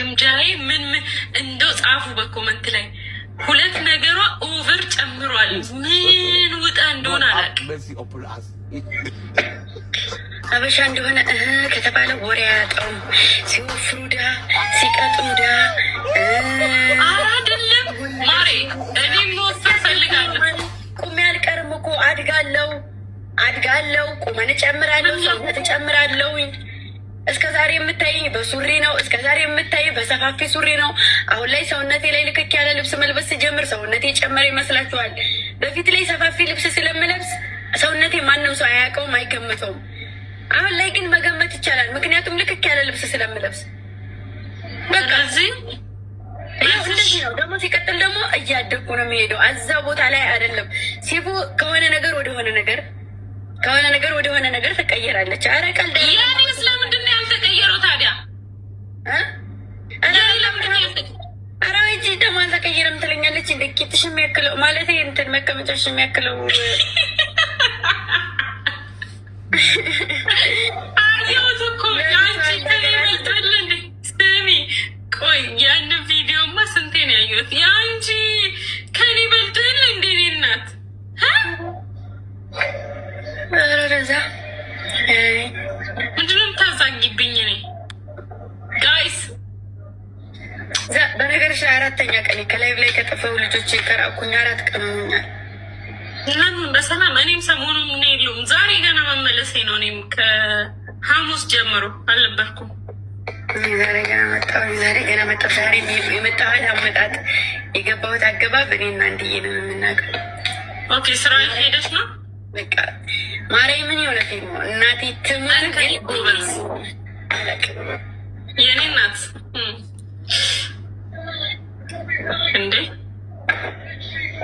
ግምጃዬ ምን እንደው ጻፉ በኮመንት ላይ ሁለት ነገሯ ኦቨር ጨምሯል። ምን ውጣ እንደሆነ አላውቅም። አበሻ እንደሆነ ከተባለ ወሬ አያጣውም። ሲወፍሩ ዳ ሲቀጥኑ ዳ አይደለም ማሬ። እኔ መወፈር ፈልጋለሁ። ቁሜ አልቀርም እኮ አድጋለሁ። ቁመን እጨምራለሁ፣ ሰውነት እጨምራለሁ። እስከ ዛሬ የምታይኝ በሱሪ ነው። እስከ ዛሬ የምታይኝ በሰፋፊ ሱሪ ነው። አሁን ላይ ሰውነቴ ላይ ልክክ ያለ ልብስ መልበስ ስጀምር ሰውነቴ ጨመረ ይመስላችኋል? በፊት ላይ ሰፋፊ ልብስ ስለምለብስ ሰውነቴ ማንም ሰው አያውቀውም፣ አይገምተውም። አሁን ላይ ግን መገመት ይቻላል፣ ምክንያቱም ልክክ ያለ ልብስ ስለምለብስ። በቃ እዚህ እንደዚህ ነው። ደግሞ ሲቀጥል ደግሞ እያደግኩ ነው የሚሄደው። እዛ ቦታ ላይ አይደለም ሲቡ ከሆነ ነገር ወደሆነ ነገር ትቀየራለች። ኧረ ቀልድ ያኔ ስለምንድን ነው ያልተቀየረው ታዲያ? ኧረ ወይጂ ደግሞ አልተቀየረም ትለኛለች። እንደ ቂጥሽ የሚያክለው ማለት እንትን መቀመጫሽ የሚያክለው አየሁት እኮ ያንቺ ይበልጣል እንዴ? ስሚ ቆይ ያንን ቪዲዮማ ስንቴ ነው ያየሁት? ያንቺ ከኔ ይበልጣል እንዴ? እኔ እናት ረዛ ምንድን ነው የምታዛጊብኝ? እኔ ጋይስ በነገርሽ ላይ 4ኛ ቀን ከላይቭ ላይ ከጠፈው ልጆች ከራኩኝ 4 ቀን ሆኛል። ለምን በሰላም እኔም ሰሞኑን ምን የለውም። ዛሬ ገና መመለሴ ነው። እኔም ከሐሙስ ጀምሮ አልነበርኩም። ዛሬ ገና መጣሁ። ዛሬ የመጣሁት አመጣጥ የገባሁት አገባብ እኔና እንድዬ ነው የምናውቀው። ኦኬ ስራ ሄደች ነው በቃ ማርያም ምን የሆነ ፊልም እናቴ ትምህርት ጎበዝ የኔ እናት እንዴ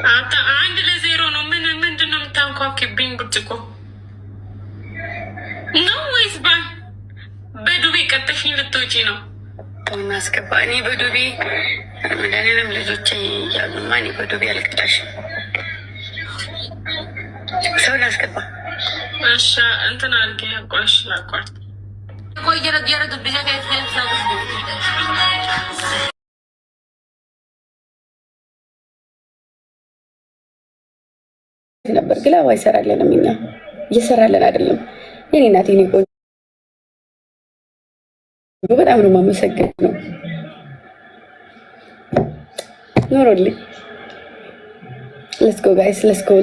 1-0 ነው። ምንድን ነው የምታንኳኪብኝ? ብርጭቆ ነው ወይስ በዱቤ ቀጠሽኝ ልትወጪ ነው? እናስገባ። እኔ በዱቤ ለሌለም ልጆች እያሉማ እኔ በዱቤ አልቀጣሽም። ሰው ላስገባ። እሺ እንትን አድርጌ ያቋሽ ላቋርጥ ነበር ግላባ ይሰራልንም እኛ እየሰራልን አይደለም። የኔ እናቴ ነው ቆንጆ፣ በጣም ነው የማመሰግነው። ኖሮልኝ let's go guys, let's go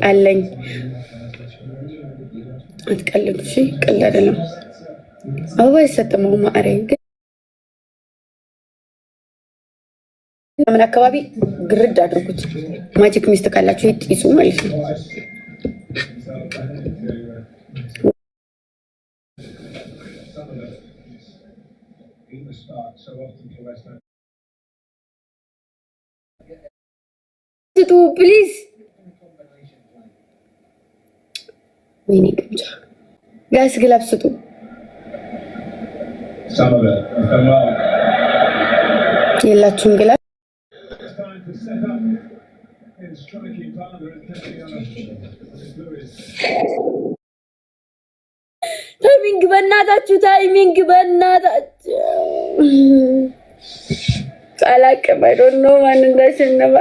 አለኝ። አትቀልዱ እሺ፣ ቀልድ አይደለም። አበባ ይሰጥመው ማዕሬ ግን ምን አካባቢ ግርድ አድርጉት። ማጂክ ሚስት ካላችሁ ይጥይሱ ማለት ነው። ስጡ ፕሊዝ። ወይኔ ግምጃ ጋስ ግላብ ስጡ። የላችሁም ግላብ? ታይሚንግ በእናታችሁ አላቅም። አይ ዶንት ኖ ማን እንዳሸነፈ።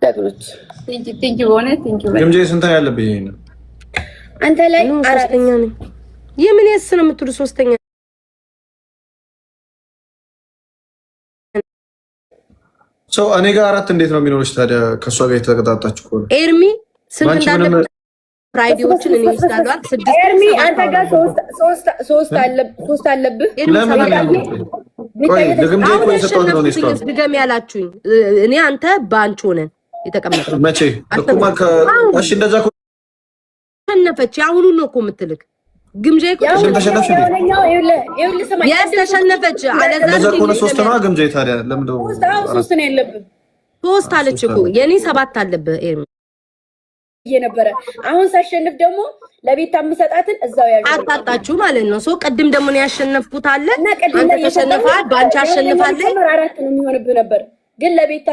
ደግሎች ቲንክ ዩ ሆነ ቲንክ ዩ ግምጄ ስንት ያለብኝ ነው? አንተ ላይ 4ኛ ነኝ። የምን የስ ነው የምትሉ? 3ኛ ሰው እኔ ጋር 4 እንዴት ነው የሚኖርሽ ታዲያ? ከሷ ጋር የተቀጣጣችሁ ከሆነ ኤርሚ ስንት እንዳለ ፍራይዴዎችን እኔ ይስዳሉ። 6 ኤርሚ አንተ ጋር 3 አለብህ። ለምን ቆይ ደግምጄ እኮ የሰጠሁት ነው እስካሁን ድገም ያላችሁኝ እኔ አንተ ባንቺ ሆነን የተቀመጥነው መቼ እኮ እሺ እንደዛ እኮ ተሸነፈች። አሁኑ ነው እኮ የምትልክ ግምጄ እኮ ተሸነፈች እንዴ? ተሸነፈች አለዛ እንደዛ እኮ 3 ነው ግምጄ። ታዲያ ለምን ነው 3 ነው ያለብህ? 3 አለች እኮ የኔ 7 አለብህ ኤርሚ ነበረ። አሁን ሳሸንፍ ደግሞ ለቤታ የምሰጣትን እዛው ያዥ አጣጣችሁ ማለት ነው። ሶ ቀድም ደግሞ ነው ያሸነፍኩት አለ አንተ ተሸነፋል ባንቺ አሸንፋለህ 4 ነው የሚሆንብህ ነበር ግን ለቤታ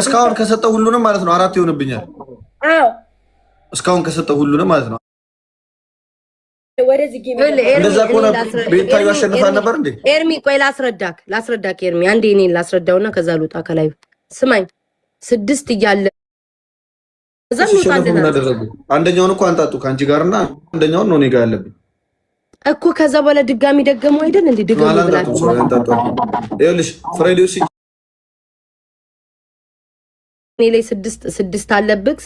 እስካሁን ከሰጠው ሁሉንም ማለት ነው 4 ይሆንብኛል። አዎ እስካሁን ከሰጠው ሁሉንም ማለት ነው። ወደዚህ ጌም እንደዛ ከሆነ ቤታ ያሸንፋል ነበር እንዴ? ኤርሚ ቆይ ላስረዳክ ኤርሚ አንዴ እኔን ላስረዳውና ከዛ ልውጣ ከላይ ስማኝ 6 እያለ አንደኛውን እኮ አንጣጡ ከአንቺ ጋርና አንደኛውን ነው እኔ ጋር ያለብኝ እኮ ከዛ በኋላ ድጋሚ ደገሙ አይደል እንዴ? ድጋሚ ብላችሁ ይኸውልሽ ፍሬዲዮስ እኔ ላይ 6 አለብክ